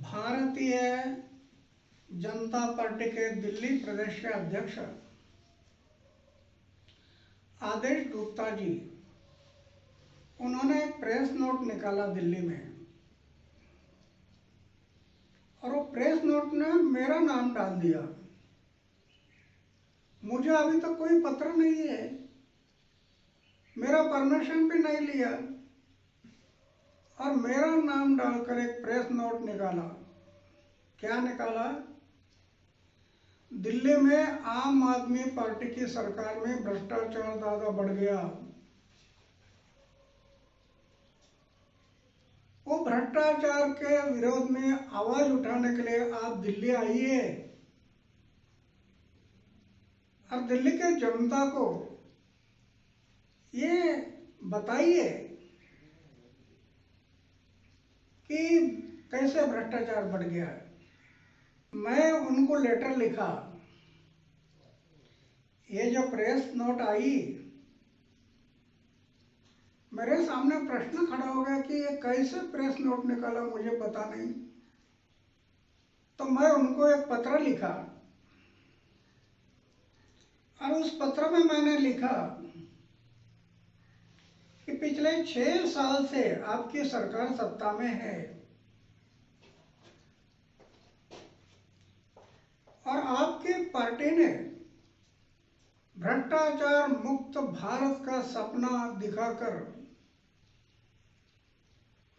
Bharatiya Janata party के दिल्ली प्रदेश के अध्यक्ष आदेश गुप्ता जी, उन्होंने एक प्रेस नोट निकाला दिल्ली में, और वो प्रेस नोट ने मेरा नाम डाल दिया। मुझे अभी तक कोई पत्र नहीं है, मेरा परमिशन भी नहीं लिया, और मेरा नाम डालकर एक प्रेस नोट निकाला। क्या निकाला? दिल्ली में आम आदमी पार्टी की सरकार में भ्रष्टाचार ज्यादा बढ़ गया। वो भ्रष्टाचार के विरोध में आवाज उठाने के लिए आप दिल्ली आइए और दिल्ली के जनता को ये बताइए कि कैसे भ्रष्टाचार बढ़ गया है। मैं उनको लेटर लिखा। ये जो प्रेस नोट आई, मेरे सामने प्रश्न खड़ा हो गया कि ये कैसे प्रेस नोट निकाला, मुझे पता नहीं। तो मैं उनको एक पत्र लिखा, और उस पत्र में मैंने लिखा कि पिछले 6 साल से आपकी सरकार सत्ता में है और आपकी पार्टी ने भ्रष्टाचार मुक्त भारत का सपना दिखाकर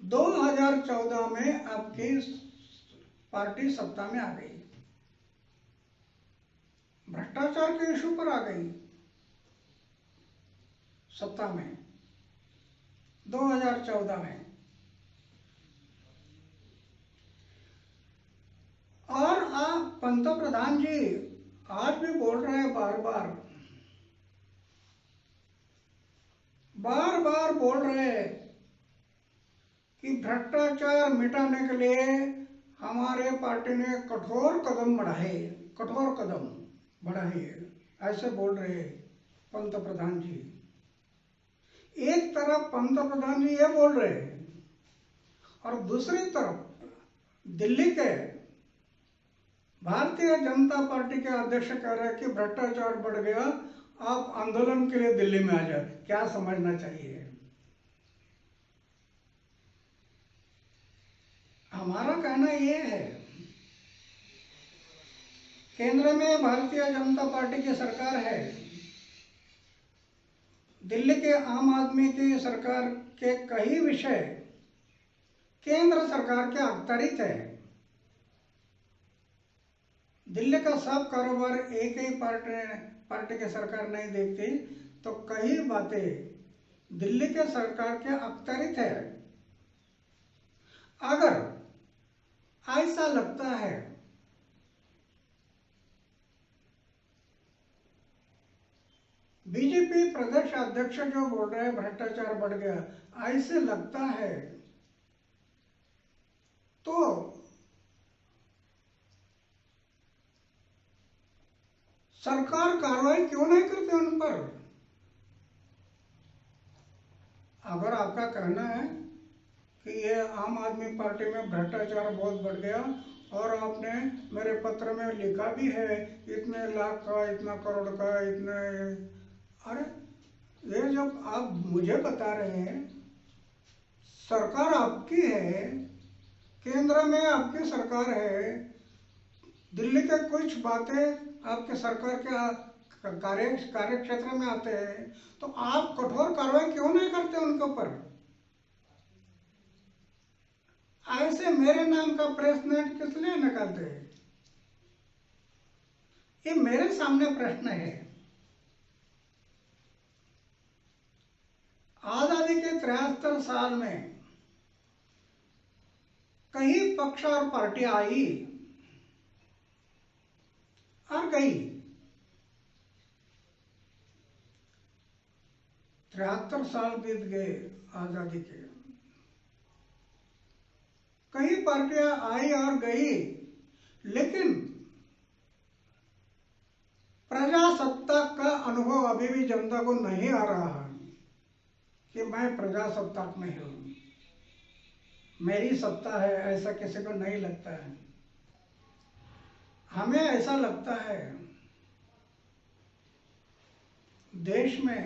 2014 में आपकी पार्टी सत्ता में आ गई, भ्रष्टाचार के इशू पर आ गई सत्ता में 2014 में। और आप पंतप्रधान जी आज भी बोल रहे हैं, बार बार बोल रहे हैं कि भ्रष्टाचार मिटाने के लिए हमारे पार्टी ने कठोर कदम बढ़ाए, ऐसे बोल रहे हैं पंतप्रधान जी। एक तरफ पंतप्रधान जी ये बोल रहे हैं और दूसरी तरफ दिल्ली के भारतीय जनता पार्टी के अध्यक्ष कह रहे हैं कि भ्रष्टाचार बढ़ गया, आप आंदोलन के लिए दिल्ली में आ जाए। क्या समझना चाहिए? हमारा कहना यह है, केंद्र में भारतीय जनता पार्टी की सरकार है, दिल्ली के आम आदमी की सरकार के कई विषय केंद्र सरकार के अख्तियार है। दिल्ली का सब कारोबार एक ही पार्टी की सरकार नहीं देखती, तो कई बातें दिल्ली के सरकार के अख्तियार है। अगर ऐसा लगता है बीजेपी प्रदेश अध्यक्ष जो बोल रहे हैं भ्रष्टाचार बढ़ गया, ऐसे लगता है तो सरकार कार्रवाई क्यों नहीं करती उन पर? अगर आपका कहना है कि ये आम आदमी पार्टी में भ्रष्टाचार बहुत बढ़ गया और आपने मेरे पत्र में लिखा भी है इतने लाख का, इतना करोड़ का, इतने, अरे ये जब आप मुझे बता रहे हैं सरकार आपकी है, केंद्र में आपकी सरकार है, दिल्ली के कुछ बातें आपके सरकार के कार्य क्षेत्र में आते हैं, तो आप कठोर कार्रवाई क्यों नहीं करते उनके ऊपर? ऐसे मेरे नाम का प्रेस नोट किस लिए निकालते हैं? ये मेरे सामने प्रश्न है। आजादी के 73 साल में कई पक्ष और पार्टी आई और गई। 73 साल बीत गए आजादी के, कई पार्टियां आई और गई, लेकिन प्रजासत्ताक का अनुभव अभी भी जनता को नहीं आ रहा है कि मैं प्रजासत्ताक में हूं। मेरी सत्ता है, ऐसा किसी को नहीं लगता है। हमें ऐसा लगता है देश में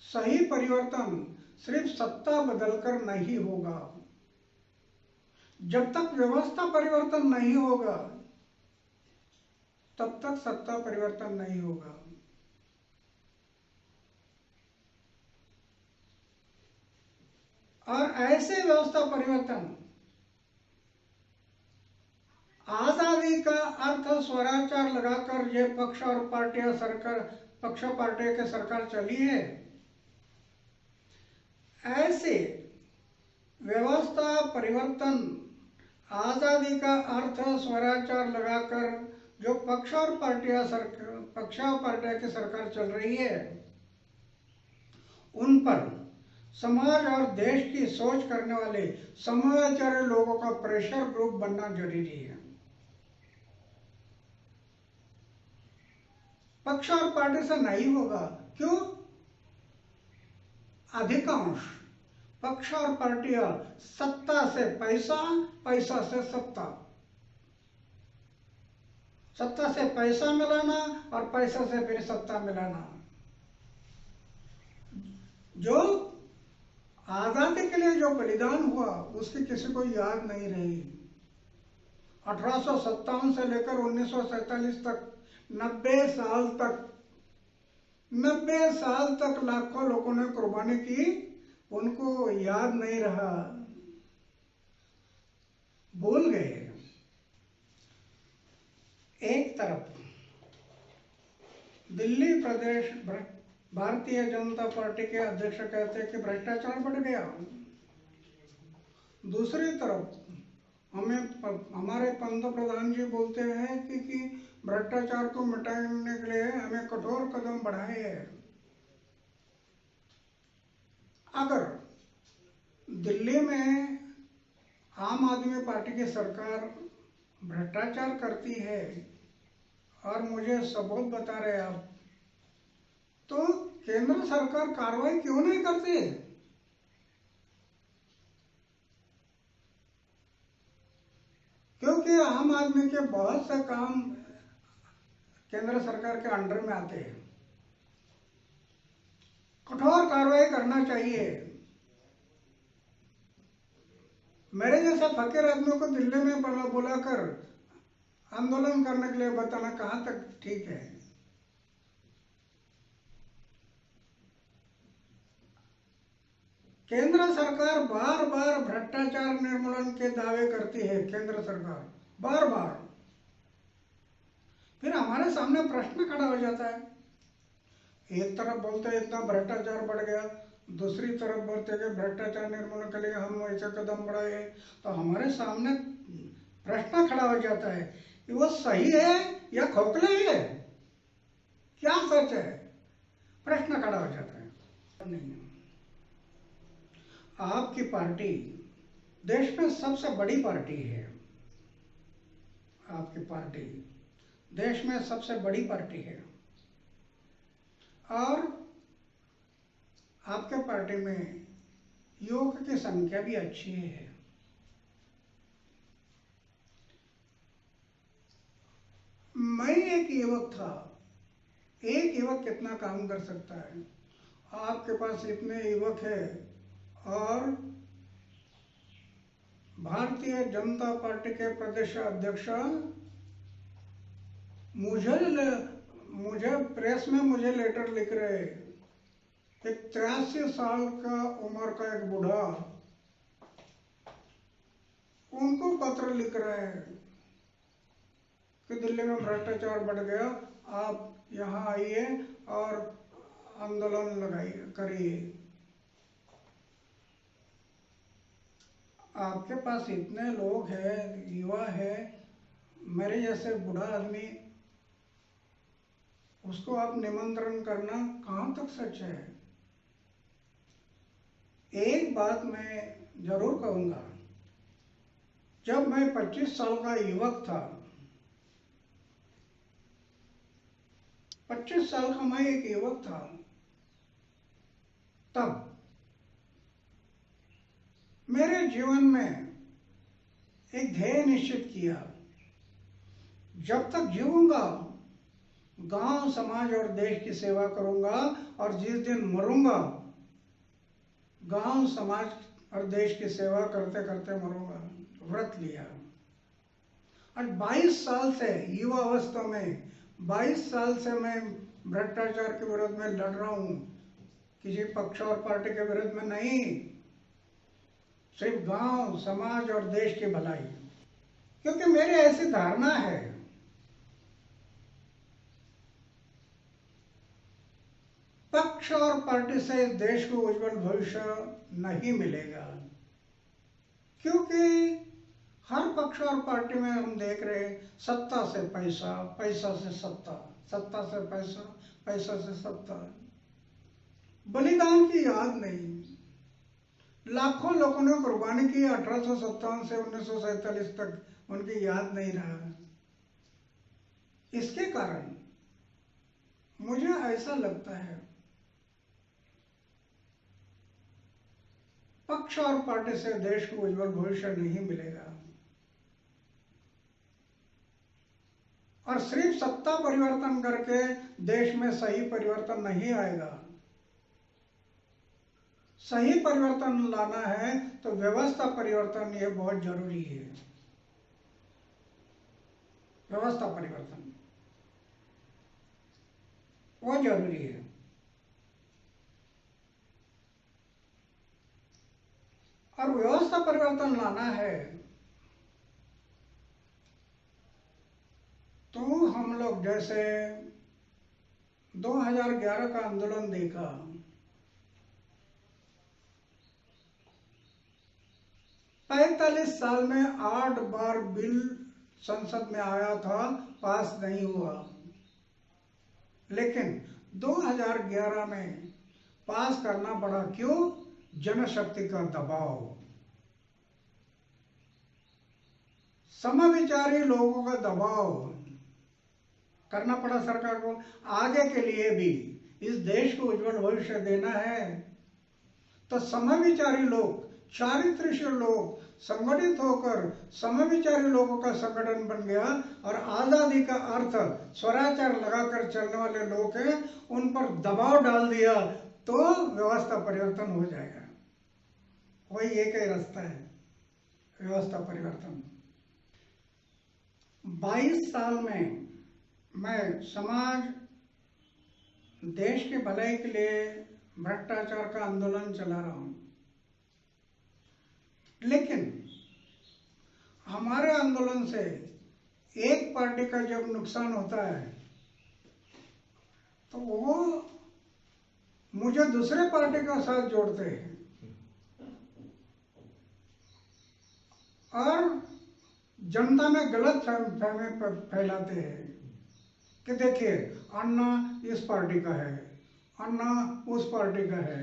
सही परिवर्तन सिर्फ सत्ता बदलकर नहीं होगा। जब तक व्यवस्था परिवर्तन नहीं होगा तब तक सत्ता परिवर्तन नहीं होगा। और ऐसे व्यवस्था परिवर्तन, आजादी का अर्थ स्वराचार लगाकर ये पक्ष और पार्टियां सरकार, पक्ष पार्टियों की सरकार चली है, ऐसे व्यवस्था परिवर्तन आजादी का अर्थ स्वराचार लगाकर जो पक्ष और पार्टियां की सरकार चल रही है, उन पर समाज और देश की सोच करने वाले समझदार लोगों का प्रेशर ग्रुप बनना जरूरी है। पक्ष और पार्टी से नहीं होगा। क्यों? अधिकांश पक्ष और पार्टियां सत्ता से पैसा, पैसा से सत्ता, सत्ता से पैसा मिलाना और पैसा से फिर सत्ता मिलाना। जो आजादी के लिए जो बलिदान हुआ उसकी किसी को याद नहीं रही। 1857 से लेकर 1947 तक 90 साल तक लाखों लोगों ने कुर्बानी की, उनको याद नहीं रहा, भूल गए। एक तरफ दिल्ली प्रदेश भारतीय जनता पार्टी के अध्यक्ष कहते हैं कि भ्रष्टाचार बढ़ गया, दूसरी तरफ हमारे पंत प्रधान जी बोलते हैं कि भ्रष्टाचार को मिटाने के लिए हमें कठोर कदम बढ़ाए हैं। अगर दिल्ली में आम आदमी पार्टी की सरकार भ्रष्टाचार करती है और मुझे सबूत बता रहे आप, तो केंद्र सरकार कार्रवाई क्यों नहीं करती? क्योंकि आम आदमी के बहुत से काम केंद्र सरकार के अंडर में आते हैं। कठोर कार्रवाई करना चाहिए। मेरे जैसे फकीर आदमी को दिल्ली में बुलाकर आंदोलन करने के लिए बताना कहां तक ठीक है? केंद्र सरकार बार बार भ्रष्टाचार निर्मूलन के दावे करती है, केंद्र सरकार बार बार। फिर हमारे सामने प्रश्न खड़ा हो जाता है, एक तरफ बोलते हैं इतना भ्रष्टाचार बढ़ गया, दूसरी तरफ बोलते हैं कि भ्रष्टाचार निर्मूलन के लिए हम ऐसे कदम बढ़ाए। तो हमारे सामने प्रश्न खड़ा हो जाता है कि वो सही है या खोखले है, क्या सच है? प्रश्न खड़ा हो जाता है। नहीं, आपकी पार्टी देश में सबसे बड़ी पार्टी है। आपकी पार्टी देश में सबसे बड़ी पार्टी है और आपके पार्टी में युवक की संख्या भी अच्छी है। मैं एक युवक था। एक युवक कितना काम कर सकता है? आपके पास इतने युवक है और भारतीय जनता पार्टी के प्रदेश अध्यक्ष मुझे प्रेस में मुझे लेटर लिख रहे हैं। एक 83 साल का उम्र का एक बूढ़ा उनको पत्र लिख रहे हैं कि दिल्ली में भ्रष्टाचार बढ़ गया, आप यहाँ आइए और आंदोलन लगाइए, करिए। आपके पास इतने लोग हैं, युवा है, मेरे जैसे बूढ़ा आदमी, उसको आप निमंत्रण करना कहाँ तक सच है? एक बात मैं जरूर कहूंगा, जब मैं 25 साल का युवक था, 25 साल का मैं एक युवक था, तब मेरे जीवन में एक ध्येय निश्चित किया, जब तक जीऊंगा गांव, समाज और देश की सेवा करूंगा, और जिस दिन मरूंगा गांव, समाज और देश की सेवा करते करते मरूंगा। व्रत लिया। और 22 साल से, युवा अवस्था में 22 साल से मैं भ्रष्टाचार के विरोध में लड़ रहा हूं। किसी पक्ष और पार्टी के विरोध में नहीं, सिर्फ गांव, समाज और देश की भलाई। क्योंकि मेरी ऐसी धारणा है, पक्ष और पार्टी से इस देश को उज्जवल भविष्य नहीं मिलेगा। क्योंकि हर पक्ष और पार्टी में हम देख रहे हैं, सत्ता से पैसा, पैसा से सत्ता, सत्ता से पैसा, पैसा से सत्ता। बलिदान की याद नहीं। लाखों लोगों ने कुर्बानी की 1857 से 1947 तक, उनकी याद नहीं रहा। इसके कारण मुझे ऐसा लगता है, पक्ष और पार्टी से देश को उज्जवल भविष्य नहीं मिलेगा। और सिर्फ सत्ता परिवर्तन करके देश में सही परिवर्तन नहीं आएगा। सही परिवर्तन लाना है तो व्यवस्था परिवर्तन, ये बहुत जरूरी है। व्यवस्था परिवर्तन वो जरूरी है। और व्यवस्था परिवर्तन लाना है तो हम लोग जैसे 2011 का आंदोलन देखा, 45 साल में 8 बार बिल संसद में आया था, पास नहीं हुआ। लेकिन 2011 में पास करना पड़ा। क्यों? जनशक्ति का दबाव, समविचारी लोगों का दबाव करना पड़ा सरकार को। आगे के लिए भी इस देश को उज्जवल भविष्य देना है तो समविचारी लोग, चारित्र्यशील लोग संगठित होकर समविचारी लोगों का संगठन बन गया। और आजादी का अर्थ स्वराचार लगाकर चलने वाले लोग हैं, उन पर दबाव डाल दिया तो व्यवस्था परिवर्तन हो जाएगा। वही एक ही रास्ता है, व्यवस्था परिवर्तन। 22 साल में मैं समाज, देश के भलाई के लिए भ्रष्टाचार का आंदोलन चला रहा हूं। लेकिन हमारे आंदोलन से एक पार्टी का जब नुकसान होता है तो वो मुझे दूसरे पार्टी का साथ जोड़ते हैं और जनता में गलत फहमी फैलाते हैं कि देखिए अन्ना इस पार्टी का है, अन्ना उस पार्टी का है।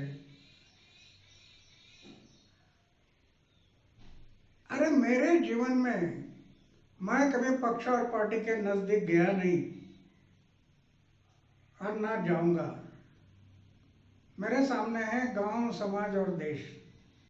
अरे मेरे जीवन में मैं कभी पक्ष और पार्टी के नजदीक गया नहीं और ना जाऊंगा। मेरे सामने है गांव, समाज और देश।